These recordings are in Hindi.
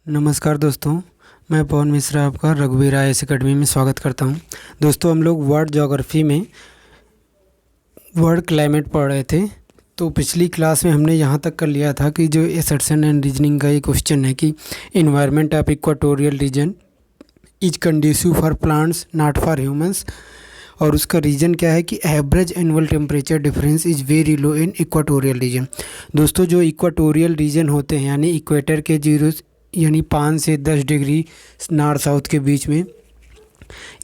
नमस्कार दोस्तों, मैं पवन मिश्रा आपका रघुवीर आईएएस अकेडमी में स्वागत करता हूं। दोस्तों, हम लोग वर्ल्ड ज्योग्राफी में वर्ल्ड क्लाइमेट पढ़ रहे थे। तो पिछली क्लास में हमने यहाँ तक कर लिया था कि जो असर्शन एंड रीजनिंग का ये क्वेश्चन है कि environment of equatorial region is conducive for plants not for humans. और उसका रीज़न क्या है कि average annual temperature difference is very low in equatorial region. दोस्तों, जो इक्वाटोरियल रीजन होते हैं यानी इक्वेटर के 5 से 10 डिग्री नॉर्थ साउथ के बीच में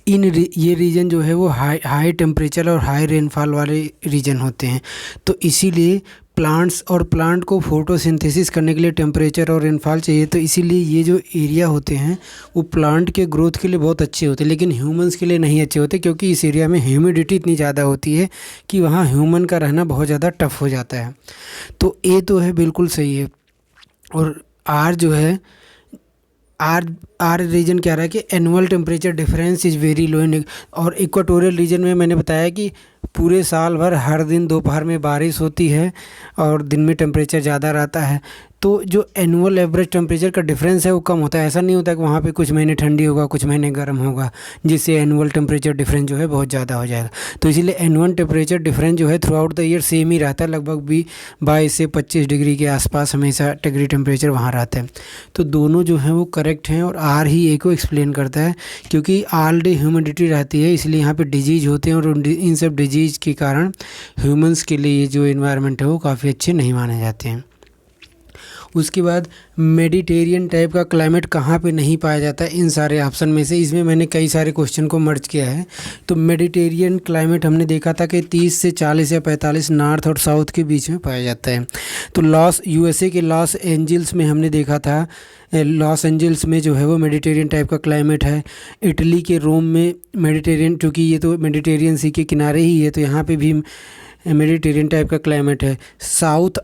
ये रीजन जो है वो हाई टेम्परेचर और हाई रेनफॉल वाले रीजन होते हैं। तो इसीलिए प्लांट को फोटोसिंथेसिस करने के लिए टेम्परेचर और रेनफॉल चाहिए। तो इसीलिए ये जो एरिया होते हैं वो प्लांट के ग्रोथ के लिए बहुत अच्छे होते हैं, लेकिन ह्यूमंस के लिए नहीं अच्छे होते, क्योंकि इस एरिया में ह्यूमिडिटी इतनी ज़्यादा होती है कि वहाँ ह्यूमन का रहना बहुत ज़्यादा टफ हो जाता है। तो ये तो है, बिल्कुल सही है। और आर जो है आर रीजन क्या रहा है कि annual temperature difference is very low in. और इक्वाटोरियल रीजन में मैंने बताया कि पूरे साल भर हर दिन दोपहर में बारिश होती है और दिन में टेम्परेचर ज़्यादा रहता है। तो जो एनुअल एवरेज टेम्परेचर का डिफरेंस है वो कम होता है। ऐसा नहीं होता कि वहाँ पे कुछ महीने ठंडी होगा, कुछ महीने गर्म होगा, जिससे एनुअल टेम्परेचर डिफरेंस जो है बहुत ज़्यादा हो जाएगा। तो इसीलिए एनुअल टेम्परेचर डिफरेंस जो है throughout the year same ही रहता है, लगभग भी 22 से 25 डिग्री के आसपास हमेशा डिग्री टेम्परेचर वहाँ रहता है। तो दोनों जो हैं वो करेक्ट हैं, और आर ही ए को एक्सप्लेन करता है, क्योंकि ऑल डे ह्यूमिडिटी रहती है, इसलिए यहाँ पे डिजीज होते हैं। और इन सब डिजीज के कारण ह्यूमंस के लिए ये जो इन्वायरमेंट है वो काफ़ी अच्छे नहीं माने जाते हैं। उसके बाद मेडिटेरियन टाइप का क्लाइमेट कहाँ पे नहीं पाया जाता है इन सारे ऑप्शन में से। इसमें मैंने कई सारे क्वेश्चन को मर्ज किया है। तो मेडिटेरियन क्लाइमेट हमने देखा था कि 30 से 40 या 45 नॉर्थ और साउथ के बीच में पाया जाता है। तो यूएसए के लॉस एंजल्स में हमने देखा था, लॉस एंजल्स में जो है वो मेडिटेरियन टाइप का क्लाइमेट है। इटली के रोम में मेडिटेरियन, चूँकि ये तो मेडिटेरियन सी के किनारे ही है, तो यहाँ पे भी मेडिटेरियन टाइप का क्लाइमेट है। साउथ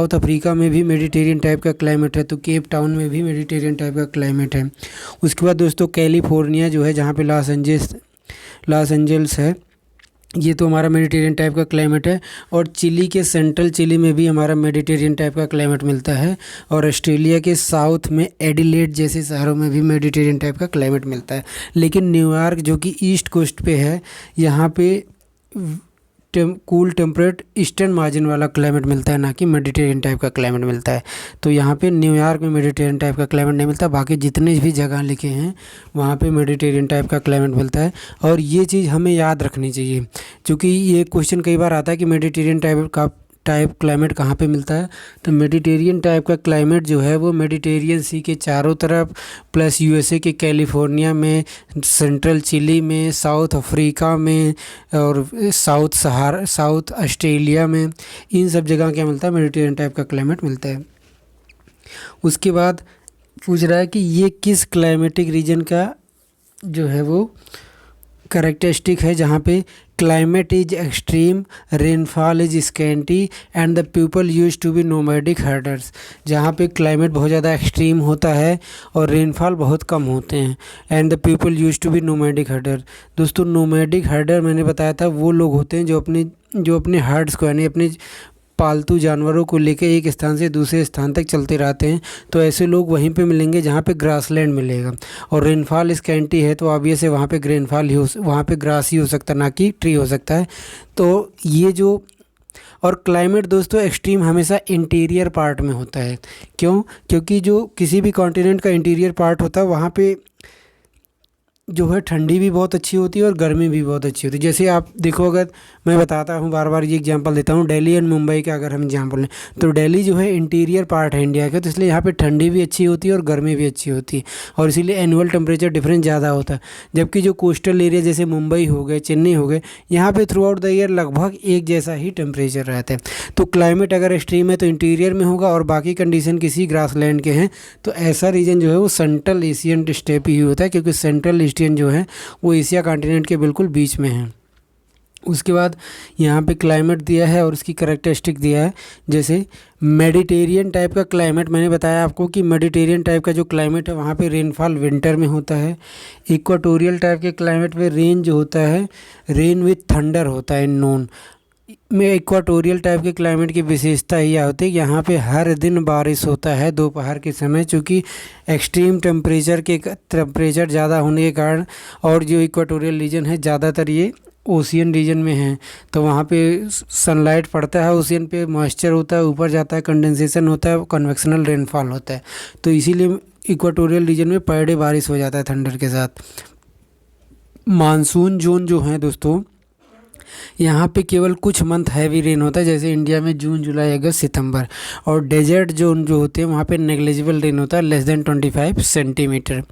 अफ्रीका में भी मेडिटेरियन टाइप का क्लाइमेट है। तो केप टाउन में भी मेडिटेरियन टाइप का क्लाइमेट है। उसके बाद दोस्तों कैलिफोर्निया जो है, जहाँ पे लॉस एंजल्स है, ये तो हमारा मेडिटेरियन टाइप का क्लाइमेट है। और चिली के सेंट्रल चिली में भी हमारा मेडिटेरियन टाइप का क्लाइमेट मिलता है। और ऑस्ट्रेलिया के साउथ में एडिलेड जैसे शहरों में भी मेडिटेरियन टाइप का क्लाइमेट मिलता है। लेकिन न्यूयॉर्क जो कि ईस्ट कोस्ट पे है, यहाँ पे कूल टेम्परेट ईस्टर्न मार्जिन वाला क्लाइमेट मिलता है, ना कि मेडिटेरियन टाइप का क्लाइमेट मिलता है। तो यहाँ पे न्यूयॉर्क में मेडिटेरियन टाइप का क्लाइमेट नहीं मिलता, बाकी जितने भी जगह लिखे हैं वहाँ पे मेडिटेरियन टाइप का क्लाइमेट मिलता है। और ये चीज़ हमें याद रखनी चाहिए, क्योंकि ये क्वेश्चन कई बार आता है कि मेडिटेरियन टाइप क्लाइमेट कहाँ पे मिलता है। तो मेडिटेरियन टाइप का क्लाइमेट जो है वो मेडिटेरियन सी के चारों तरफ, प्लस यूएसए के कैलिफोर्निया में, सेंट्रल चिली में, साउथ अफ्रीका में, और साउथ ऑस्ट्रेलिया में, इन सब जगह क्या मिलता है, मेडिटेरियन टाइप का क्लाइमेट मिलता है। उसके बाद पूछ रहा है कि ये किस क्लाइमेटिक रीजन का जो है वो कैरेक्टरिस्टिक है, जहाँ पे climate is extreme, rainfall is scanty and the people use to be nomadic herders. जहाँ पे क्लाइमेट बहुत ज़्यादा एक्सट्रीम होता है और रेनफॉल बहुत कम होते हैं, and the people use to be nomadic herder. दोस्तों, नोमैडिक हर्डर मैंने बताया था वो लोग होते हैं जो अपने हर्ड्स को, यानी अपने पालतू जानवरों को लेकर एक स्थान से दूसरे स्थान तक चलते रहते हैं। तो ऐसे लोग वहीं पे मिलेंगे जहाँ पे ग्रासलैंड मिलेगा। और रेनफॉल स्कैंटी है, तो ऑब्वियस है वहाँ पे वहाँ पे ग्रास ही हो सकता है, ना कि ट्री हो सकता है। तो ये जो और क्लाइमेट दोस्तों एक्सट्रीम हमेशा इंटीरियर पार्ट में होता है। क्यों? क्योंकि जो किसी भी कॉन्टिनेंट का इंटीरियर पार्ट होता है वहाँ पे जो है ठंडी भी बहुत अच्छी होती है और गर्मी भी बहुत अच्छी होती है। जैसे आप देखो, अगर मैं बताता हूँ, बार बार ये एग्जांपल देता हूँ, दिल्ली एंड मुंबई का अगर हम एग्जांपल लें, तो दिल्ली जो है इंटीरियर पार्ट है इंडिया का, तो इसलिए यहाँ पे ठंडी भी अच्छी होती है और गर्मी भी अच्छी होती है, और इसीलिए एनुअल टेम्परेचर डिफरेंस ज़्यादा होता है। जबकि जो कोस्टल एरिया जैसे मुंबई हो गए, चेन्नई हो गए, यहाँ पर थ्रू आउट द ईयर लगभग एक जैसा ही टेम्परेचर रहता है। तो क्लाइमेट अगर एक्सट्रीम है तो इंटीरियर में होगा, और बाकी कंडीशन किसी ग्रासलैंड के हैं, तो ऐसा रीजन जो है वो सेंट्रल एशियन स्टेप ही होता है, क्योंकि सेंट्रल एशियन जो है वो एशिया कॉन्टिनेंट के बिल्कुल बीच में है। उसके बाद यहाँ पे क्लाइमेट दिया है और उसकी कैरेक्टरिस्टिक दिया है। जैसे मेडिटेरियन टाइप का क्लाइमेट, मैंने बताया आपको कि मेडिटेरियन टाइप का जो क्लाइमेट है वहाँ पे रेनफॉल विंटर में होता है। इक्वाटोरियल टाइप के क्लाइमेट में रेन जो होता है, रेन विथ थंडर होता है नोन। में इक्वाटोरियल टाइप के क्लाइमेट की विशेषता यह होती है कि यहाँ पे हर दिन बारिश होता है दोपहर के समय, चूँकि एक्सट्रीम टेम्परेचर ज़्यादा होने के कारण, और जो इक्वाटोरियल रीजन है ज़्यादातर ये ओशियन रीजन में है, तो वहाँ पे सनलाइट पड़ता है, ओशियन पे मॉइस्चर होता है, ऊपर जाता है, कंडेंसेशन होता है, कन्वेक्शनल रेनफॉल होता है, तो इसीलिए इक्वाटोरियल रीजन में पर डे बारिश हो जाता है थंडर के साथ। मानसून जोन जो है दोस्तों, यहाँ पे केवल कुछ मंथ हैवी रेन होता है, जैसे इंडिया में जून जुलाई अगस्त सितंबर, और डेजर्ट जोन जो होते हैं वहाँ पे नेग्लिजिबल रेन होता है, लेस देन 25 सेंटीमीटर।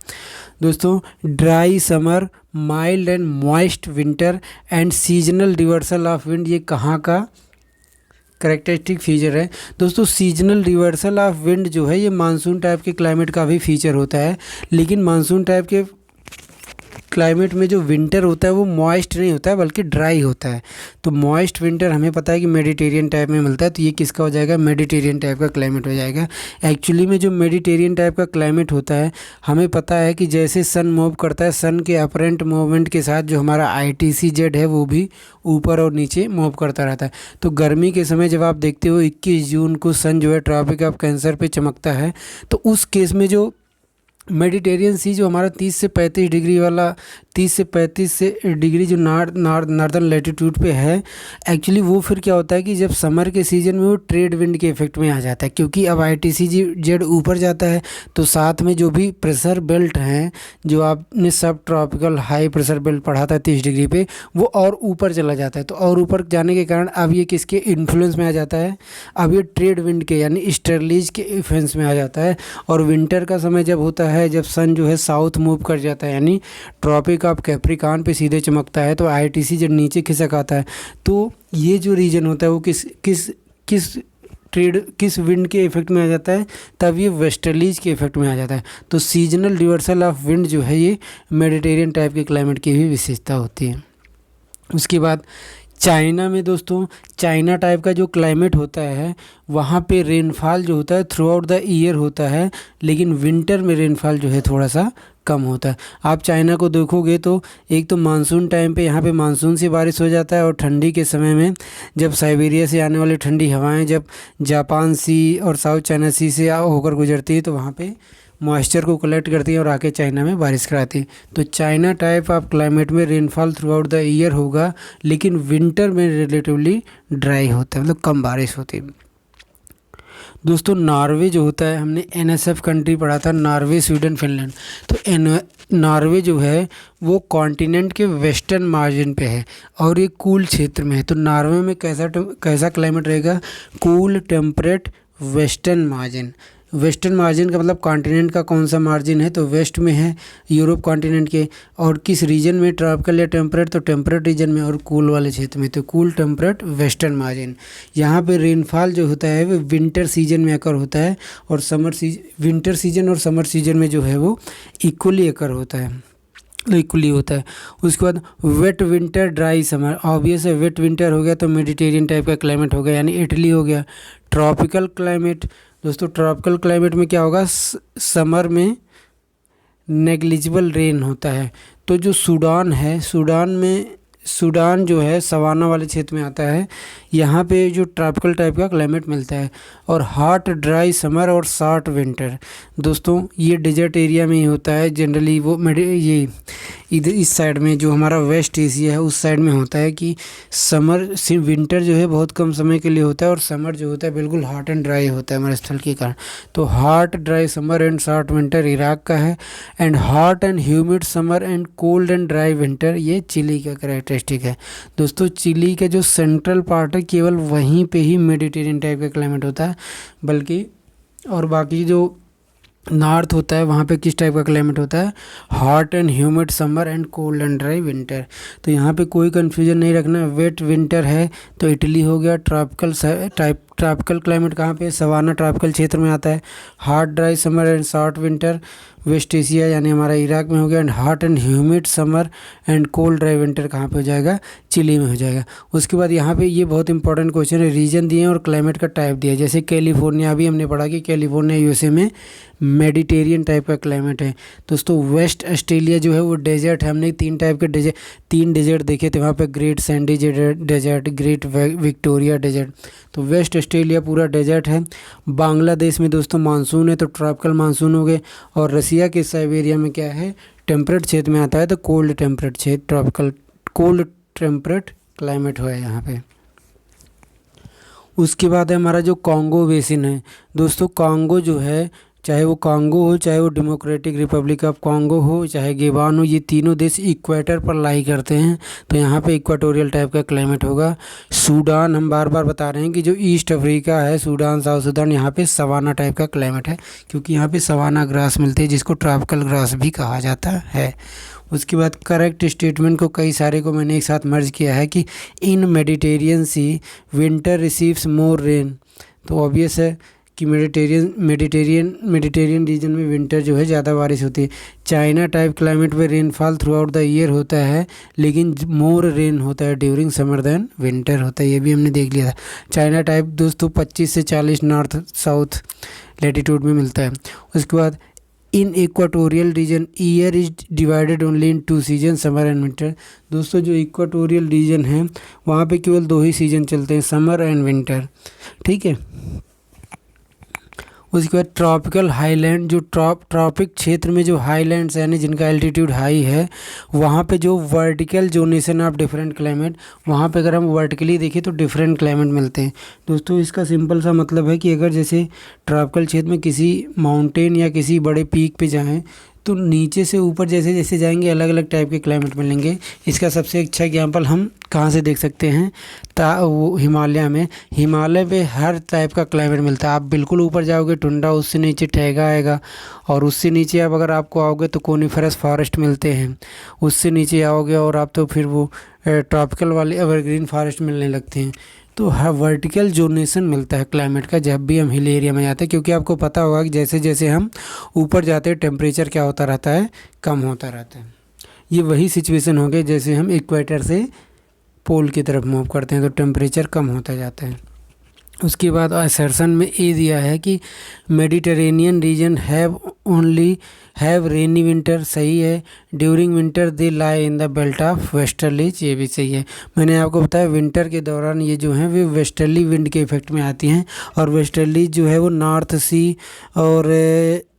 दोस्तों, dry summer, mild and moist winter and seasonal reversal of wind, ये कहाँ का करेक्टरिस्टिक फीचर है दोस्तों। सीजनल रिवर्सल ऑफ विंड जो है ये मानसून टाइप के क्लाइमेट का भी फीचर होता है, लेकिन मानसून टाइप के क्लाइमेट में जो विंटर होता है वो मॉइस्ट नहीं होता है बल्कि ड्राई होता है। तो मॉइस्ट विंटर हमें पता है कि मेडिटेरियन टाइप में मिलता है, तो ये किसका हो जाएगा, मेडिटेरियन टाइप का क्लाइमेट हो जाएगा। एक्चुअली में जो मेडिटेरियन टाइप का क्लाइमेट होता है, हमें पता है कि जैसे सन मूव करता है, सन के अपरेंट मूवमेंट के साथ जो हमारा ITCZ है वो भी ऊपर और नीचे मूव करता रहता है। तो गर्मी के समय जब आप देखते हो 21 जून को सन जो है ट्रॉपिक ऑफ कैंसर पे चमकता है, तो उस केस में जो मेडिटेरियन सी जो हमारा 30 से 35 डिग्री वाला, 30 से 35 डिग्री जो नॉर्दर्न लेटीट्यूड पे है, एक्चुअली वो फिर क्या होता है कि जब समर के सीज़न में वो ट्रेड विंड के इफेक्ट में आ जाता है, क्योंकि अब ITCZ ऊपर जाता है, तो साथ में जो भी प्रेशर बेल्ट हैं, जो आपने सब ट्रॉपिकल हाई प्रेशर बेल्ट पढ़ा था 30 डिग्री पे, वो और ऊपर चला जाता है। तो और ऊपर जाने के कारण अब ये किसके इन्फ्लुएंस में आ जाता है, अब ये ट्रेड विंड के यानी ईस्टर्लीज के इन्फ्लुएंस में आ जाता है। और विंटर का समय जब होता है, जब सन जो है साउथ मूव कर जाता है, यानी ट्रॉपिक ऑफ कैप्रिकॉर्न पे सीधे चमकता है, तो ITCZ नीचे खिसक आता है, तो ये जो रीजन होता है वो किस विंड के इफेक्ट में आ जाता है, तब ये वेस्टर्लीज के इफेक्ट में आ जाता है। तो सीजनल रिवर्सल ऑफ विंड जो है ये मेडिटेरियन टाइप के क्लाइमेट की भी विशेषता होती है। उसके बाद चाइना में दोस्तों, चाइना टाइप का जो क्लाइमेट होता है वहाँ पे रेनफॉल जो होता है थ्रू आउट द ईयर होता है, लेकिन विंटर में रेनफॉल जो है थोड़ा सा कम होता है। आप चाइना को देखोगे तो एक तो मानसून टाइम पे यहाँ पे मानसून से बारिश हो जाता है, और ठंडी के समय में जब साइबेरिया से आने वाली ठंडी हवाएं जब जापान सी और साउथ चाइना सी से होकर गुजरती है, तो वहाँ पे मॉइस्चर को कलेक्ट करती है और आके चाइना में बारिश कराती है। तो चाइना टाइप ऑफ क्लाइमेट में rainfall through out the year होगा, लेकिन विंटर में रिलेटिवली ड्राई होता है, मतलब कम बारिश होती है। दोस्तों, नॉर्वे जो होता है, हमने NSF कंट्री पढ़ा था, नॉर्वे स्वीडन फिनलैंड। तो नॉर्वे जो है वो कॉन्टिनेंट के वेस्टर्न मार्जिन पे है और ये कूल क्षेत्र में है। तो नॉर्वे में कैसा क्लाइमेट रहेगा, cool temperate western margin. Western margin का मतलब कॉन्टिनेंट का कौन सा मार्जिन है, तो वेस्ट में है यूरोप कॉन्टिनेंट के, और किस रीजन में, ट्रॉपिकल या टेम्परेट, तो टेम्परेट रीजन में, और कूल वाले क्षेत्र में, तो कूल टेम्परेट वेस्टर्न मार्जिन। यहाँ पे रेनफॉल जो होता है वो विंटर सीजन में अकर होता है, और विंटर सीजन और समर सीजन में जो है वो इक्वली अकर होता है, इक्वली होता है। उसके बाद wet winter dry summer, obvious है वेट विंटर हो गया तो मेडिटेरियन टाइप का क्लाइमेट हो गया, यानी इटली हो गया। ट्रॉपिकल क्लाइमेट दोस्तों, ट्रॉपिकल क्लाइमेट में क्या होगा, समर में नेग्लिजिबल रेन होता है। तो जो सूडान है, सूडान जो है सवाना वाले क्षेत्र में आता है, यहाँ पे जो ट्रॉपिकल टाइप का क्लाइमेट मिलता है। और हॉट ड्राई समर और शॉर्ट विंटर दोस्तों, ये डेजर्ट एरिया में ही होता है जनरली। वो ये इधर इस साइड में जो हमारा वेस्ट एशिया है उस साइड में होता है कि विंटर जो है बहुत कम समय के लिए होता है, और समर जो होता है बिल्कुल हॉट एंड ड्राई होता है हमारे स्थल के कारण। तो hot dry summer and short winter Iraq का है, and hot and humid summer and cold and dry winter ये चिली का कैरेक्टरिस्टिक है। दोस्तों, चिली का जो सेंट्रल पार्ट है केवल वहीं पे ही मेडिटेरियन टाइप का क्लाइमेट होता है, बल्कि और बाकी जो नॉर्थ होता है वहाँ पे किस टाइप का क्लाइमेट होता है, hot and humid summer and cold and dry winter. तो यहाँ पे कोई कन्फ्यूजन नहीं रखना, वेट विंटर है तो इटली हो गया, ट्रॉपिकल टाइप ट्रॉपिकल क्लाइमेट कहाँ पे, सवाना ट्रॉपिकल क्षेत्र में आता है। Hot dry summer and short winter west Asia यानी हमारा इराक में हो गया। And hot and humid summer and cold dry winter कहाँ पे हो जाएगा, चिली में हो जाएगा। उसके बाद यहाँ पे ये बहुत इंपॉर्टेंट क्वेश्चन है, रीजन दिए हैं और क्लाइमेट का टाइप दिया है। जैसे कैलिफोर्निया, अभी हमने पढ़ा कि कैलिफोर्निया यूएसए में मेडिटेरियन टाइप का क्लाइमेट है। दोस्तों वेस्ट ऑस्ट्रेलिया जो है वो डेजर्ट है। हमने 3 टाइप के तीन डेजर्ट देखे थे वहाँ पे, great sandy desert, great Victoria desert. तो वेस्ट ऑस्ट्रेलिया पूरा डेजर्ट है। बांग्लादेश में दोस्तों मानसून है, तो ट्रॉपिकल मानसून हो गए। और रसिया के साइबेरिया में क्या है, टेम्परेट क्षेत्र में आता है, तो कोल्ड टेम्परेट क्षेत्र, ट्रॉपिकल कोल्ड टेम्परेट क्लाइमेट हुआ है यहाँ पे। उसके बाद है हमारा जो कॉन्गो बेसिन है। दोस्तों कॉन्गो जो है, चाहे वो कॉन्गो हो, चाहे वो डेमोक्रेटिक रिपब्लिक ऑफ कॉन्गो हो, चाहे गेबान हो, ये तीनों देश इक्वेटर पर लाई करते हैं, तो यहाँ पे इक्वाटोरियल टाइप का क्लाइमेट होगा। सूडान, हम बार बार बता रहे हैं कि जो ईस्ट अफ्रीका है, सूडान, साउथ सूडान, यहाँ पे सवाना टाइप का क्लाइमेट है, क्योंकि यहाँ पे सवाना ग्रास मिलते हैं जिसको ट्रॉपिकल ग्रास भी कहा जाता है। उसके बाद करेक्ट स्टेटमेंट को कई सारे को मैंने एक साथ मर्ज किया है कि इन मेडिटेरियन सी विंटर रिसीव्स मोर रेन। तो ऑब्वियस है कि मेडिटेरियन रीजन में विंटर जो है ज़्यादा बारिश होती है। चाइना टाइप क्लाइमेट में rainfall through out the year होता है, लेकिन मोर रेन होता है ड्यूरिंग समर देन विंटर होता है, ये भी हमने देख लिया था। चाइना टाइप दोस्तों 25 से 40 नॉर्थ साउथ लैटिट्यूड में मिलता है। उसके बाद in equatorial region year is divided only in 2 season, summer and winter. दोस्तों जो इक्वाटोरियल रीजन है वहाँ पे केवल 2 ही सीजन चलते हैं, समर एंड विंटर, ठीक है। उसके बाद ट्रॉपिकल हाईलैंड, जो ट्रॉपिक क्षेत्र में जो हाईलैंड्स यानी जिनका एल्टीट्यूड हाई है, वहाँ पे जो vertical zonation of different climate, वहाँ पे अगर हम वर्टिकली देखें तो डिफरेंट क्लाइमेट मिलते हैं। दोस्तों इसका सिंपल सा मतलब है कि अगर जैसे ट्रॉपिकल क्षेत्र में किसी माउंटेन या किसी बड़े पीक पे जाएं, तो नीचे से ऊपर जैसे जैसे जाएंगे अलग अलग टाइप के क्लाइमेट मिलेंगे। इसका सबसे अच्छा एग्जांपल हम कहाँ से देख सकते हैं, वो हिमालय में। हिमालय पे हर टाइप का क्लाइमेट मिलता है। आप बिल्कुल ऊपर जाओगे टुंड्रा, उससे नीचे टैगा आएगा, और उससे नीचे आप अगर आपको आओगे तो कोनिफरस फॉरेस्ट मिलते हैं। उससे नीचे आओगे और आप तो फिर वो ट्रॉपिकल वाले एवरग्रीन फॉरेस्ट मिलने लगते हैं। तो हर वर्टिकल जोनेशन मिलता है क्लाइमेट का जब भी हम हिल एरिया में जाते हैं, क्योंकि आपको पता होगा कि जैसे जैसे हम ऊपर जाते हैं टेम्परेचर क्या होता रहता है, कम होता रहता है। ये वही सिचुएशन हो गई जैसे हम इक्वेटर से पोल की तरफ मूव करते हैं तो टेम्परेचर कम होता जाता है। उसके बाद असर्शन में ये दिया है कि Mediterranean reason have rainy winter, सही है। During winter they lie in the belt of westerlies, ये भी सही है। मैंने आपको बताया विंटर के दौरान ये जो है वे वेस्टर्ली विंड के इफेक्ट में आती हैं, और वेस्टर्लीज जो है वो नॉर्थ सी और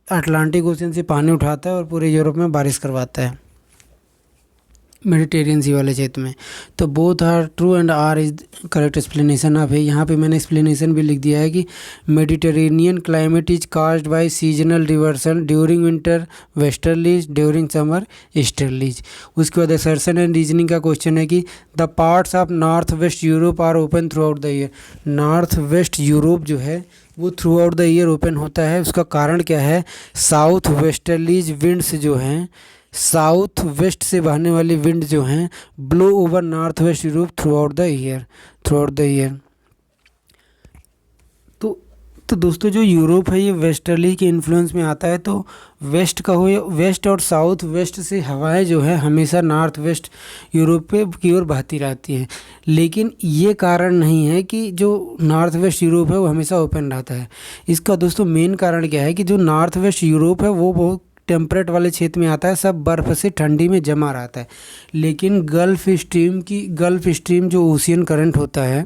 अटलांटिक ओशन से पानी उठाता है और पूरे यूरोप में बारिश करवाता है मेडिटेरियन सी वाले क्षेत्र में। तो both are true and R is correct explanation of है। यहाँ पे मैंने एक्सप्लेनेशन भी लिख दिया है कि Mediterranean climate is caused by seasonal reversal during winter westerlies, during summer easterlies. उसके बाद असर्शन एंड रीजनिंग का क्वेश्चन है कि the parts of north west Europe are open throughout the year. North west Europe जो है वो throughout the year open होता है। उसका कारण क्या है, साउथ वेस्टर्लीज विंड्स जो हैं, साउथ वेस्ट से बहने वाली विंड जो हैं blow over north west Europe through out the year. तो दोस्तों जो यूरोप है ये वेस्टर्ली के इन्फ्लुएंस में आता है। तो वेस्ट का हो, वेस्ट और साउथ वेस्ट से हवाएं जो है हमेशा नॉर्थ वेस्ट यूरोप पे की ओर बहती रहती हैं, लेकिन ये कारण नहीं है कि जो नॉर्थ वेस्ट यूरोप है वो हमेशा ओपन रहता है। इसका दोस्तों मेन कारण क्या है कि जो नॉर्थ वेस्ट यूरोप है वो बहुत टेम्परेट वाले क्षेत्र में आता है, सब बर्फ़ से ठंडी में जमा रहता है। लेकिन गल्फ़ स्ट्रीम जो ओशियन करंट होता है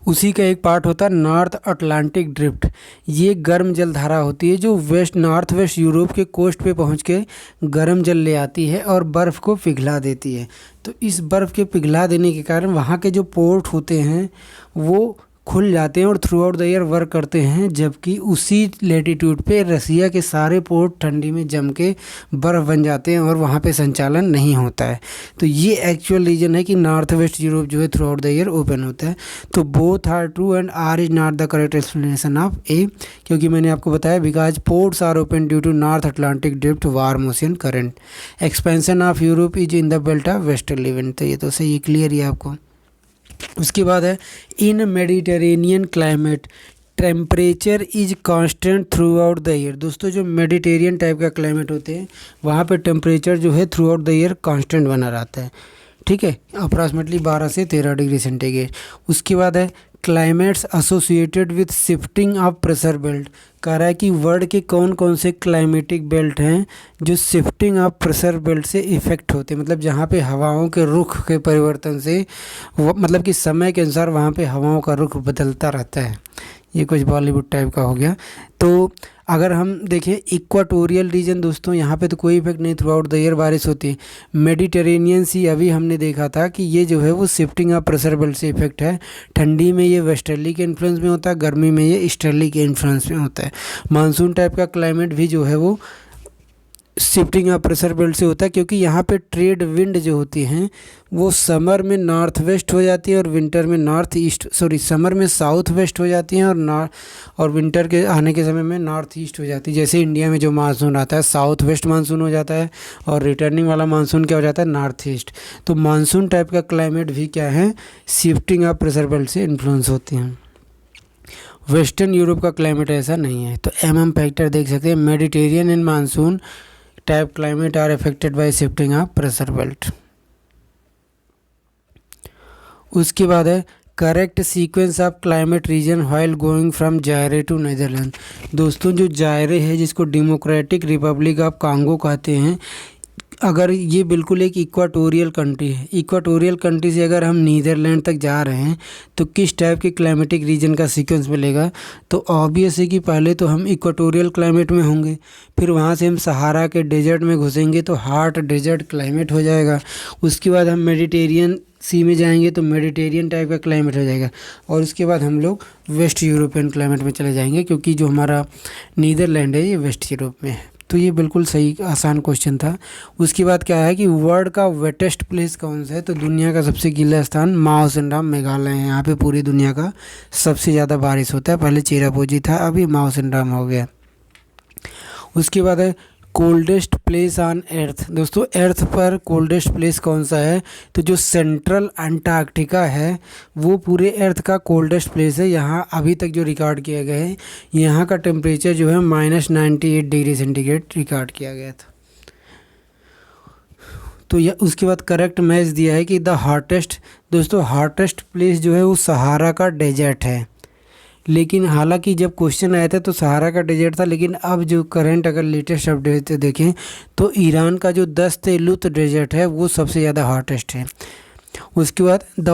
उसी का एक पार्ट होता है नॉर्थ अटलांटिक ड्रिफ्ट। ये गर्म जल धारा होती है जो नॉर्थ वेस्ट यूरोप के कोस्ट पे पहुंच के गर्म जल ले आती है और बर्फ़ को पिघला देती है। तो इस बर्फ़ के पिघला देने के कारण वहाँ के जो पोर्ट होते हैं वो खुल जाते हैं और through out the year work करते हैं, जबकि उसी लेटीट्यूड पे रसिया के सारे पोर्ट ठंडी में जम के बर्फ़ बन जाते हैं और वहाँ पे संचालन नहीं होता है। तो ये एक्चुअल रीज़न है कि नॉर्थ वेस्ट यूरोप जो है throughout the year open होता है। तो both are true and R is not the correct explanation of A, क्योंकि मैंने आपको बताया because ports are open due to North Atlantic drift warm ocean current. Expansion of Europe is in the belt of westerly wind. तो ये तो सही क्लियर ही आपको। उसके बाद है in Mediterranean climate temperature is constant throughout the year. दोस्तों जो मेडिटेरियन टाइप का क्लाइमेट होते हैं वहाँ पे टेम्परेचर जो है throughout the year constant बना रहता है, ठीक है, अप्रॉक्सीमेटली 12 से 13 डिग्री सेंटीग्रेड। उसके बाद है climates associated with shifting of pressure belt. कह रहा है कि वर्ल्ड के कौन कौन से क्लाइमेटिक बेल्ट हैं जो शिफ्टिंग ऑफ प्रेशर बेल्ट से इफ़ेक्ट होते हैं, मतलब जहाँ पे हवाओं के रुख के परिवर्तन से मतलब कि समय के अनुसार वहाँ पे हवाओं का रुख बदलता रहता है। ये कुछ बॉलीवुड टाइप का हो गया। तो अगर हम देखें इक्वाटोरियल रीजन, दोस्तों यहाँ पे तो कोई इफेक्ट नहीं, थ्रू आउट द ईयर बारिश होती है। मेडिटेरेनियन सी अभी हमने देखा था कि ये जो है वो शिफ्टिंग ऑफ प्रेशर बेल्ट से इफेक्ट है। ठंडी में ये वेस्टर्ली के इन्फ्लुएंस में होता है, गर्मी में ये ईस्टर्ली के इन्फ्लुएंस में होता है। मानसून टाइप का क्लाइमेट भी जो है वो शिफ्टिंग ऑफ प्रेशर बेल्ट से होता है, क्योंकि यहाँ पे ट्रेड विंड जो होती हैं वो समर में नॉर्थ वेस्ट हो जाती है और विंटर में नॉर्थ ईस्ट, सॉरी समर में साउथ वेस्ट हो जाती हैं और विंटर के आने के समय में नॉर्थ ईस्ट हो जाती है। जैसे इंडिया में जो मानसून आता है साउथ वेस्ट मानसून हो जाता है और रिटर्निंग वाला मानसून क्या हो जाता है, नॉर्थ ईस्ट। तो मानसून टाइप का क्लाइमेट भी क्या है, शिफ्टिंग ऑफ प्रेशर बेल्ट से इन्फ्लुएंस होती हैं। वेस्टर्न यूरोप का क्लाइमेट ऐसा नहीं है। तो फैक्टर देख सकते हैं, Mediterranean and monsoon type climate are affected by shifting of pressure belt. उसके बाद है correct sequence of climate region while going from Zaire to Netherland. दोस्तों जो जायरे है जिसको डेमोक्रेटिक रिपब्लिक ऑफ कांगो कहते हैं, अगर ये बिल्कुल एक इक्वाटोरियल कंट्री है, इक्वाटोरियल कंट्री से अगर हम नीदरलैंड तक जा रहे हैं तो किस टाइप के क्लाइमेटिक रीजन का सीक्वेंस मिलेगा। तो ऑब्वियस है कि पहले तो हम इक्वाटोरियल क्लाइमेट में होंगे, फिर वहाँ से हम सहारा के डेजर्ट में घुसेंगे तो हॉट डेजर्ट क्लाइमेट हो जाएगा। उसके बाद हम मेडिटेरियन सी में जाएंगे तो मेडिटेरियन टाइप का क्लाइमेट हो जाएगा, और उसके बाद हम लोग वेस्ट यूरोपियन क्लाइमेट में चले जाएंगे, क्योंकि जो हमारा नीदरलैंड है ये वेस्ट यूरोप में है। तो ये बिल्कुल सही आसान क्वेश्चन था। उसके बाद क्या है कि वर्ल्ड का वेटेस्ट प्लेस कौन सा है, तो दुनिया का सबसे गीला स्थान माओ सिनराम मेघालय है। यहाँ पे पूरी दुनिया का सबसे ज़्यादा बारिश होता है। पहले चेरापूंजी था, अभी माओ सिनराम हो गया। उसके बाद है कोल्डेस्ट प्लेस ऑन अर्थ। दोस्तों अर्थ पर कोल्डेस्ट प्लेस कौन सा है, तो जो सेंट्रल अंटार्कटिका है वो पूरे अर्थ का कोल्डेस्ट प्लेस है। यहाँ अभी तक जो रिकॉर्ड किया गया है, यहाँ का टेम्परेचर जो है -98 डिग्री सेंटीग्रेड रिकॉर्ड किया गया था। तो यह उसके बाद करेक्ट मैच दिया है कि द हॉटेस्ट, दोस्तों हॉटेस्ट प्लेस जो है वो सहारा का डेजर्ट है। लेकिन हालांकि जब क्वेश्चन आया था तो सहारा का डेजर्ट था, लेकिन अब जो करंट अगर लेटेस्ट अपडेट देखें तो ईरान का जो दस्त लुत डेजर्ट है वो सबसे ज़्यादा हॉटेस्ट है। उसके बाद द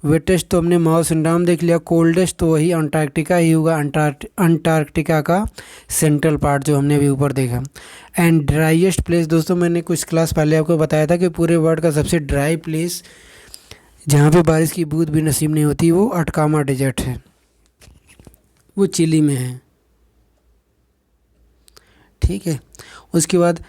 वेटेस्ट तो हमने माओ सिनराम देख लिया, कोल्डेस्ट तो वही अंटार्कटिका ही होगा, अंटार्कटिका का सेंट्रल पार्ट जो हमने अभी ऊपर देखा। एंड ड्राइएस्ट प्लेस, दोस्तों मैंने कुछ क्लास पहले आपको बताया था कि पूरे वर्ल्ड का सबसे ड्राई प्लेस जहाँ पे बारिश की बूंद भी नसीब नहीं होती वो अटकामा डेजर्ट है, वो चिली में है, ठीक है। उसके बाद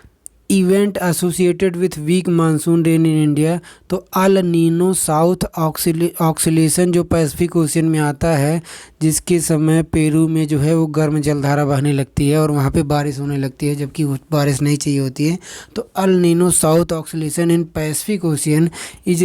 event associated with weak monsoon rain in India, तो अल नीनो साउथ ऑक्सीलेशन जो पैसिफिक ओशन में आता है, जिसके समय पेरू में जो है वो गर्म जलधारा बहने लगती है और वहाँ पे बारिश होने लगती है जबकि बारिश नहीं चाहिए होती है। तो El Nino southern oscillation in Pacific Ocean is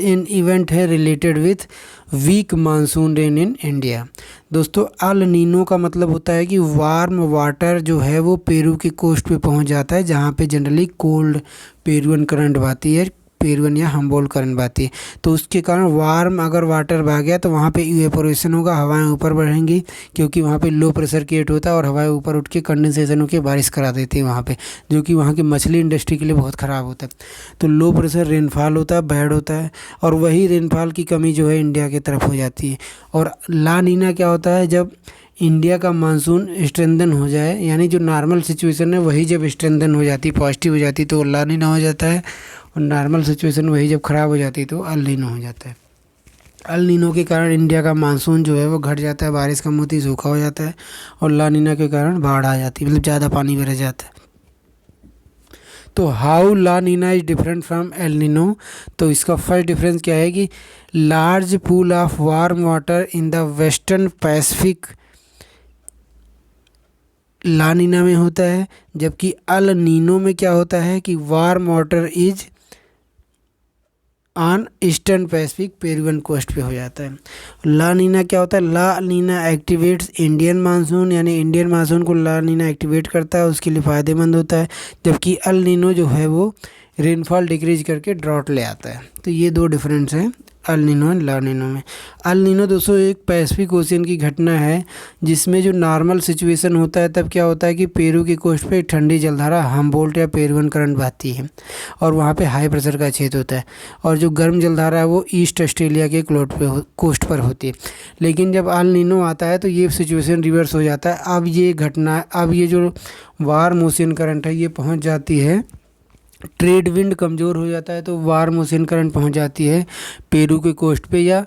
an event है related with weak monsoon rain in India. दोस्तों अल नीनो का मतलब होता है कि वार्म वाटर जो है वो पेरू के कोस्ट पे पहुंच जाता है, जहाँ पे जनरली कोल्ड पेरुअन करंट बहती है, पेरुअन या हम्बोल्ट करंट बहती है। तो उसके कारण वार्म अगर वाटर बह गया तो वहाँ पे इवेपोरेशन होगा, हवाएं ऊपर बढ़ेंगी, क्योंकि वहाँ पे लो प्रेशर क्रिएट होता है और हवाएं ऊपर उठ के कंडेंसेशन होकर बारिश करा देती है वहाँ पे, जो कि वहाँ की मछली इंडस्ट्री के लिए बहुत ख़राब होता है। तो लो प्रेशर रेनफॉल होता है, बैड होता है, और वही रेनफॉल की कमी जो है इंडिया की तरफ हो जाती है। और ला नीना क्या होता है, जब इंडिया का मानसून स्ट्रेंथन हो जाए, यानी जो नॉर्मल सिचुएशन है वही जब स्ट्रेंथन हो जाती, पॉजिटिव हो जाती, तो ला नीना हो जाता है, और नॉर्मल सिचुएशन वही जब ख़राब हो जाती तो अल नीनो हो जाता है। अल नीनो के कारण इंडिया का मानसून जो है वो घट जाता है, बारिश कम होती, सूखा हो जाता है, और ला नीना के कारण बाढ़ आ जाती है, मतलब ज़्यादा पानी भर जाता है। तो how La Nina is different from El Nino, तो इसका फर्स्ट डिफरेंस क्या है कि large pool of warm water in the western Pacific La Nina में होता है, जबकि अल नीनो में क्या होता है कि warm water is on eastern Pacific Peruvian coast पे हो जाता है। ला नीना क्या होता है? La Nina activates Indian monsoon, यानी इंडियन मानसून को ला नीना एक्टिवेट करता है, उसके लिए फ़ायदेमंद होता है। जबकि अल नीनो जो है वो रेनफॉल डिक्रीज करके ड्रॉट ले आता है। तो ये दो डिफरेंस हैं El Nino and La Nino में। अल नीनो दोस्तों एक पैसिफिक ओशियन की घटना है जिसमें जो नॉर्मल सिचुएशन होता है तब क्या होता है कि पेरू की कोस्ट पे ठंडी जलधारा हम्बोल्ट या पेरुवियन करंट बहती है और वहाँ पे हाई प्रेशर का क्षेत्र होता है, और जो गर्म जलधारा है वो ईस्ट ऑस्ट्रेलिया के कोस्ट पर होती है। लेकिन जब अल नीनो आता है तो ये सिचुएशन रिवर्स हो जाता है। अब ये जो वार्म ओशियन करंट है ये पहुँच जाती है, ट्रेड विंड कमज़ोर हो जाता है तो वार्म ओशियन करंट पहुंच जाती है पेरू के कोस्ट पे या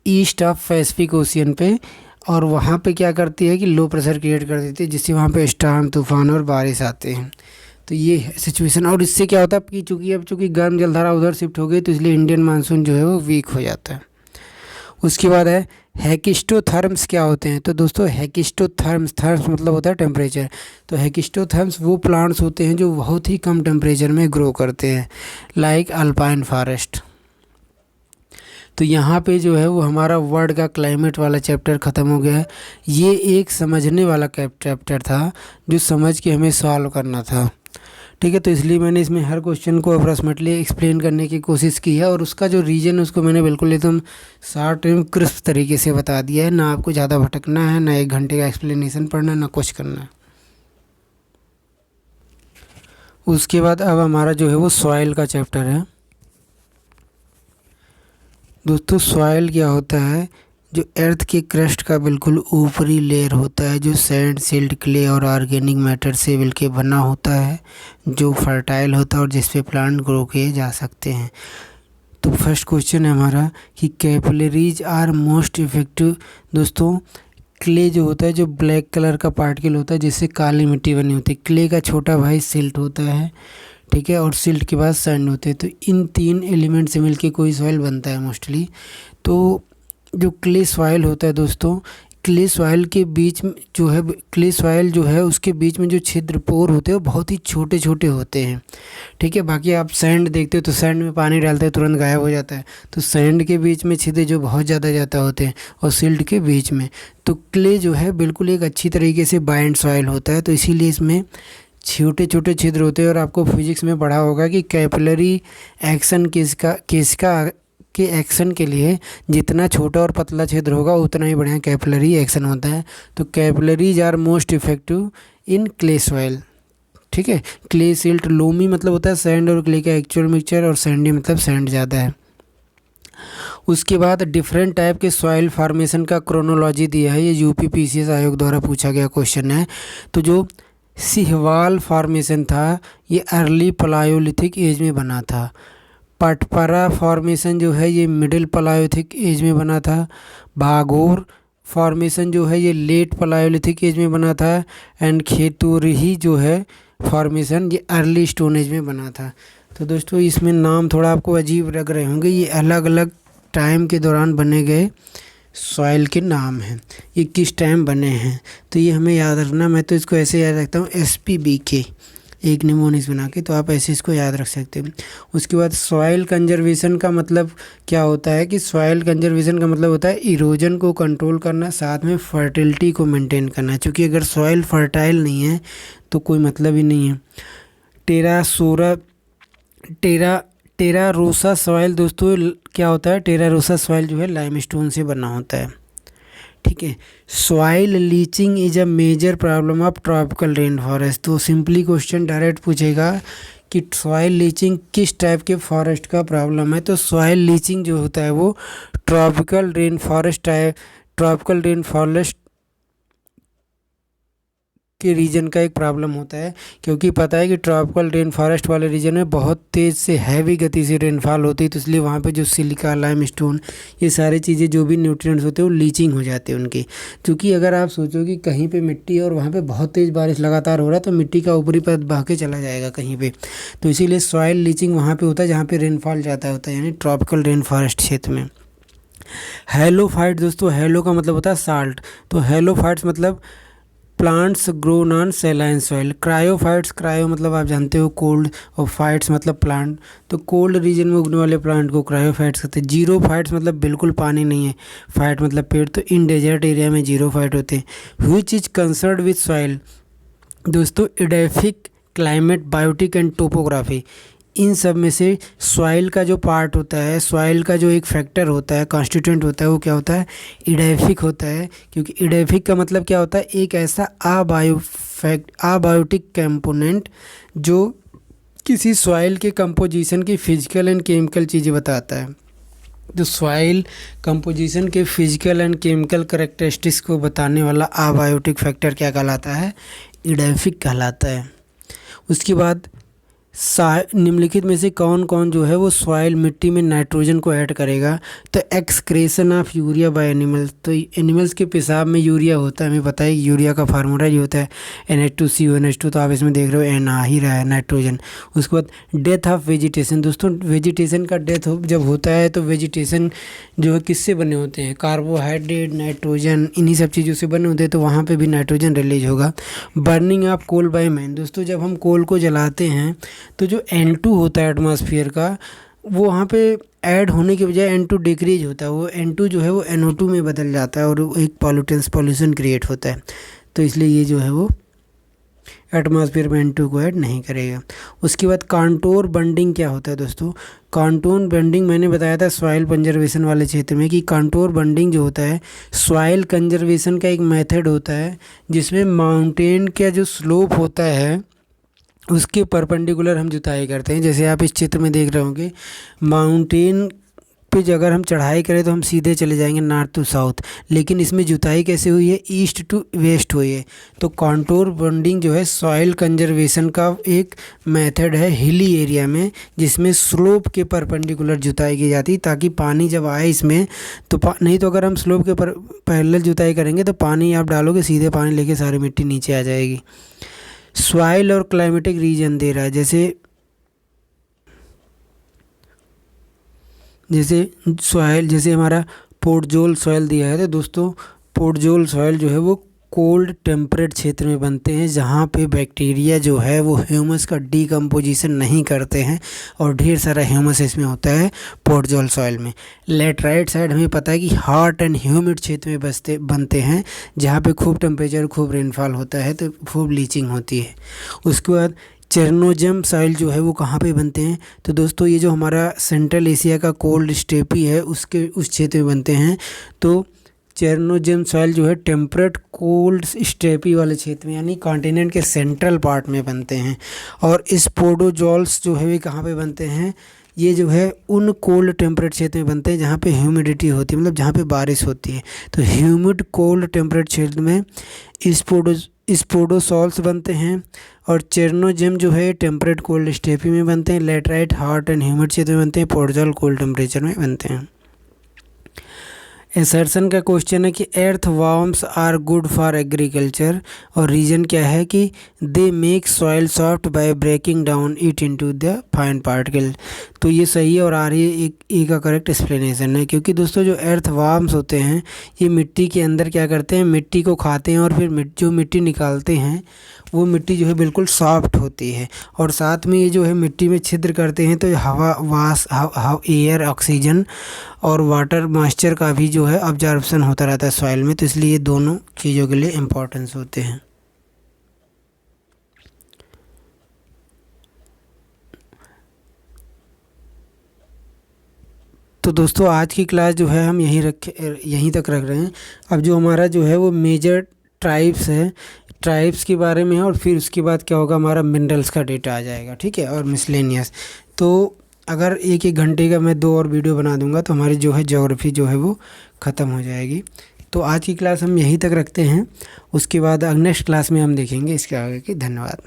ईस्ट ऑफ पैसिफिक ओशियन पे, और वहाँ पे क्या करती है कि लो प्रेशर क्रिएट कर देती है जिससे वहाँ पे स्टॉर्म, तूफान और बारिश आते हैं। तो ये है सिचुएशन। और इससे क्या होता है कि चूँकि गर्म जलधारा उधर शिफ्ट हो गई तो इसलिए इंडियन मानसून जो है वो वीक हो जाता है। उसके बाद है हेकिस्टोथर्म्स क्या होते हैं? तो दोस्तों हेकिस्टोथर्म्स, थर्म्स मतलब होता है टेम्परेचर। तो हेकिस्टोथर्म्स वो प्लांट्स होते हैं जो बहुत ही कम टेम्परेचर में ग्रो करते हैं, लाइक अल्पाइन फॉरेस्ट। तो यहाँ पे जो है वो हमारा वर्ल्ड का क्लाइमेट वाला चैप्टर ख़त्म हो गया है। ये एक समझने वाला चैप्टर था जो समझ के हमें सॉल्व करना था, ठीक है। तो इसलिए मैंने इसमें हर क्वेश्चन को अप्रॉक्सीमेटली एक्सप्लेन करने की कोशिश की है, और उसका जो रीजन है उसको मैंने बिल्कुल एकदम शॉर्ट एवं क्रिस्प तरीके से बता दिया है। ना आपको ज़्यादा भटकना है, ना 1 घंटे का एक्सप्लेनेशन पढ़ना, ना कुछ करना है। उसके बाद अब हमारा जो है वो सॉइल का चैप्टर है। दोस्तों सॉइल क्या होता है? जो अर्थ के क्रस्ट का बिल्कुल ऊपरी लेयर होता है जो सैंड, सिल्ट, क्ले और ऑर्गेनिक मैटर से मिलके बना होता है, जो फर्टाइल होता है और जिस पे प्लांट ग्रो किए जा सकते हैं। तो फर्स्ट क्वेश्चन है हमारा कि कैपिलरीज आर मोस्ट इफेक्टिव। दोस्तों क्ले जो होता है, जो ब्लैक कलर का पार्टिकल होता है जिससे काली मिट्टी बनी होती है, क्ले का छोटा भाई सिल्ट होता है, ठीक है, और सिल्ट के बाद सैंड होते हैं। तो इन 3 एलिमेंट से मिलके कोई सॉइल बनता है मोस्टली। तो जो क्ले सॉइल होता है दोस्तों, क्ले सॉइल के बीच में जो है, क्ले सॉइल जो है उसके बीच में जो छिद्र पोर होते हैं वो बहुत ही छोटे छोटे होते हैं, ठीक है। बाकी आप सैंड देखते हो तो सैंड में पानी डालते हैं तुरंत गायब हो जाता है, तो सैंड के बीच में छिद्र जो बहुत ज़्यादा होते हैं, और सिल्ट के बीच में। तो क्ले जो है बिल्कुल एक अच्छी तरीके से बाइंड सॉइल होता है, तो इसीलिए इसमें छोटे छोटे छिद्र होते हैं। और आपको फिजिक्स में पढ़ा होगा कि कैपिलरी एक्शन के एक्शन के लिए जितना छोटा और पतला छिद्र होगा उतना ही बढ़िया कैपिलरी एक्शन होता है। तो capillaries are most effective in clay soil, ठीक है। क्ले, सिल्ट, लोमी मतलब होता है सैंड और क्ले का एक्चुअल मिक्सचर, और सैंडी मतलब सैंड ज़्यादा है। उसके बाद डिफरेंट टाइप के सॉइल फॉर्मेशन का क्रोनोलॉजी दिया है, ये यूपी पीसीएस आयोग द्वारा पूछा गया क्वेश्चन है। तो जो सिहवाल फॉर्मेशन था ये अर्ली पलायोलिथिक एज में बना था। पटपरा फॉर्मेशन जो है ये मिडिल पलायोलिथिक एज में बना था। भागोर फॉर्मेशन जो है ये लेट पलायोलिथिक एज में बना था। एंड खेतुरही जो है फॉर्मेशन ये अर्ली स्टोन एज में बना था। तो दोस्तों इसमें नाम थोड़ा आपको अजीब लग रहे होंगे, ये अलग अलग टाइम के दौरान बने गए सॉइल के नाम हैं, ये किस टाइम बने हैं तो ये हमें याद रखना। मैं तो इसको ऐसे याद रखता हूँ SPBK, एक निमोनिक्स बना के, तो आप ऐसे इसको याद रख सकते हैं। उसके बाद सॉइल कंजर्वेशन का मतलब क्या होता है कि सॉइल कंजर्वेशन का मतलब होता है इरोजन को कंट्रोल करना, साथ में फर्टिलिटी को मेंटेन करना, क्योंकि अगर सॉइल फर्टाइल नहीं है तो कोई मतलब ही नहीं है। टेरारोसा सॉइल दोस्तों क्या होता है? टेरारोसा सॉइल जो है लाइमस्टोन से बना होता है, ठीक है। Soil leaching is a major problem of tropical rain forest. तो सिंपली क्वेश्चन डायरेक्ट पूछेगा कि सॉइल लीचिंग किस टाइप के फॉरेस्ट का प्रॉब्लम है। तो सॉइल लीचिंग जो होता है वो ट्रॉपिकल रेन फॉरेस्ट के रीजन का एक प्रॉब्लम होता है, क्योंकि पता है कि ट्रॉपिकल रेन फॉरेस्ट वाले रीजन में बहुत तेज़ से हैवी गति से रेनफॉल होती है, तो इसलिए वहाँ पे जो सिलिका, लाइमस्टोन, ये सारी चीज़ें जो भी न्यूट्रिएंट्स होते हैं वो लीचिंग हो जाते हैं उनकी। क्योंकि अगर आप सोचो कि कहीं पे मिट्टी और वहाँ पे बहुत तेज़ बारिश लगातार हो रहा है तो मिट्टी का ऊपरी परत बह के चला जाएगा कहीं पर, तो इसीलिए सॉइल लीचिंग वहाँ पर होता है जहाँ पर रेनफॉल ज़्यादा होता है, यानी ट्रॉपिकल रेन फॉरेस्ट क्षेत्र में। हैलोफाइट दोस्तों, हैलो का मतलब होता है साल्ट, तो हैलोफाइट्स मतलब plants grown on saline soil. Cryophytes, cryo मतलब आप जानते हो कोल्ड, और फाइट्स मतलब प्लांट, तो कोल्ड रीजन में उगने वाले प्लांट को क्रायोफाइट्स कहते हैं। जीरो फाइट्स मतलब बिल्कुल पानी नहीं है, फाइट मतलब पेड़, तो इन डेजर्ट एरिया में जीरो फाइट होते हैं। Which is concern with soil, दोस्तों edaphic, climate, biotic and topography, इन सब में से सॉइल का जो पार्ट होता है, सॉइल का जो एक फैक्टर होता है, कॉन्स्टिट्यूएंट होता है, वो क्या होता है, इडेफिक होता है। क्योंकि इडेफिक का मतलब क्या होता है, एक ऐसा अबायोटिक कंपोनेंट जो किसी सॉइल के कंपोजिशन की फिजिकल एंड केमिकल चीज़ें बताता है। तो सॉइल कंपोजिशन के फिजिकल एंड केमिकल करेक्टरिस्टिक्स को बताने वाला अबायोटिक फैक्टर क्या कहलाता है, इडेफिक कहलाता है। उसके बाद निम्नलिखित में से कौन कौन जो है वो सॉइल, मिट्टी में नाइट्रोजन को ऐड करेगा, तो excretion of urea by animals, तो एनिमल्स के पेशाब में यूरिया होता है, हमें पता है यूरिया का फार्मूला ये होता है NH2CONH2, तो आप इसमें देख रहे हो एन आ ही रहा है, नाइट्रोजन। उसके बाद डेथ ऑफ वेजिटेशन, दोस्तों वेजिटेशन का डेथ जब होता है तो वेजिटेशन जो है किससे बने होते हैं, कार्बोहाइड्रेट, नाइट्रोजन, इन्हीं सब चीज़ों से बने होते हैं, तो वहाँ पर भी नाइट्रोजन रिलीज होगा। Burning of coal by man, दोस्तों जब हम कोल को जलाते हैं तो जो N2 होता है एटमॉस्फेयर का, वो वहाँ पे ऐड होने के बजाय N2 डिक्रीज होता है, वो N2 जो है वो NO2 में बदल जाता है और एक पॉल्यूशन क्रिएट होता है। तो इसलिए ये जो है वो एटमॉस्फेयर में N2 को ऐड नहीं करेगा। उसके बाद कॉन्टोर बंडिंग क्या होता है दोस्तों, कॉन्टोर बंडिंग मैंने बताया था सॉइल कंजर्वेशन वाले क्षेत्र में कि कॉन्टोर बंडिंग जो होता है सॉइल कंजर्वेशन का एक मेथड होता है, जिसमें माउंटेन का जो स्लोप होता है उसके परपेंडिकुलर हम जुताई करते हैं। जैसे आप इस चित्र में देख रहे होंगे, माउंटेन पे जो अगर हम चढ़ाई करें तो हम सीधे चले जाएंगे नॉर्थ टू साउथ, लेकिन इसमें जुताई कैसे हुई है, ईस्ट टू वेस्ट हुई है। तो कॉन्टोर बंडिंग जो है सॉइल कंजर्वेशन का एक मेथड है हिली एरिया में, जिसमें स्लोप के परपेंडिकुलर जुताई की जाती है, ताकि पानी जब आए इसमें तो नहीं तो अगर हम स्लोप के पैरेलल जुताई करेंगे तो पानी आप डालोगे सीधे, पानी लेके सारी मिट्टी नीचे आ जाएगी। सॉइल और क्लाइमेटिक रीजन दे रहा है, जैसे सॉइल, जैसे हमारा पोर्टजोल सॉइल दिया है, तो दोस्तों पोर्टजोल सॉइल जो है वो कोल्ड टेम्परेट क्षेत्र में बनते हैं, जहाँ पे बैक्टीरिया जो है वो ह्यूमस का डीकम्पोजिशन नहीं करते हैं और ढेर सारा ह्यूमस इसमें होता है पोर्टजोल सॉइल में। लेटराइट साइड हमें पता है कि हॉट एंड ह्यूमिड क्षेत्र में बनते हैं, जहाँ पे खूब टेम्परेचर, खूब रेनफॉल होता है, तो खूब लीचिंग होती है। उसके बाद चेरनोजम सॉइल जो है वो कहाँ पे बनते हैं, तो दोस्तों ये जो हमारा सेंट्रल एशिया का कोल्ड स्टेपी है उस क्षेत्र में बनते हैं। तो चेरनोजम सॉइल जो है टेम्परेट कोल्ड स्टेपी वाले क्षेत्र में, यानी कॉन्टिनेंट के सेंट्रल पार्ट में बनते हैं। और स्पोडोजोल्स जो है वे कहाँ पे बनते हैं, ये जो है उन कोल्ड टेम्परेट क्षेत्र में बनते हैं जहाँ पे ह्यूमिडिटी होती है, मतलब जहाँ पे बारिश होती है। तो ह्यूमिड कोल्ड टेम्परेट क्षेत्र में स्पोडोसॉल्स बनते हैं। और चेरनोजम जो है टेम्परेट कोल्ड स्टेपी में बनते हैं। लेटराइट हॉट एंड ह्यूमिड क्षेत्र में बनते हैं। पोर्टजोल कोल्ड टेम्परेचर में बनते हैं। एसर्शन का क्वेश्चन है कि earth warms are good for agriculture, और रीज़न क्या है कि they make soil soft by breaking down it into the fine particle. तो ये सही है और आ रही है एक का करेक्ट एक्सप्लेनेशन है, क्योंकि दोस्तों जो एर्थ वार्म्स होते हैं ये मिट्टी के अंदर क्या करते हैं, मिट्टी को खाते हैं और फिर जो मिट्टी निकालते हैं वो मिट्टी जो है बिल्कुल सॉफ्ट होती है। और साथ में ये जो है मिट्टी में छिद्र करते हैं, तो हवा एयर, ऑक्सीजन और वाटर मॉइस्चर का भी जो है ऑब्जर्वेशन होता रहता है सॉइल में। तो इसलिए ये दोनों चीज़ों के लिए इम्पोर्टेंस होते हैं। तो दोस्तों आज की क्लास जो है हम यहीं तक रख रहे हैं। अब जो हमारा जो है वो मेजर ट्राइब्स है, ट्राइब्स के बारे में है, और फिर उसके बाद क्या होगा, हमारा मिनरल्स का डेटा आ जाएगा, ठीक है, और मिसलेनियस। तो अगर एक घंटे का मैं 2 और वीडियो बना दूंगा तो हमारी जो है ज्योग्राफी जो है वो ख़त्म हो जाएगी। तो आज की क्लास हम यहीं तक रखते हैं, उसके बाद नेक्स्ट क्लास में हम देखेंगे इसके आगे की। धन्यवाद।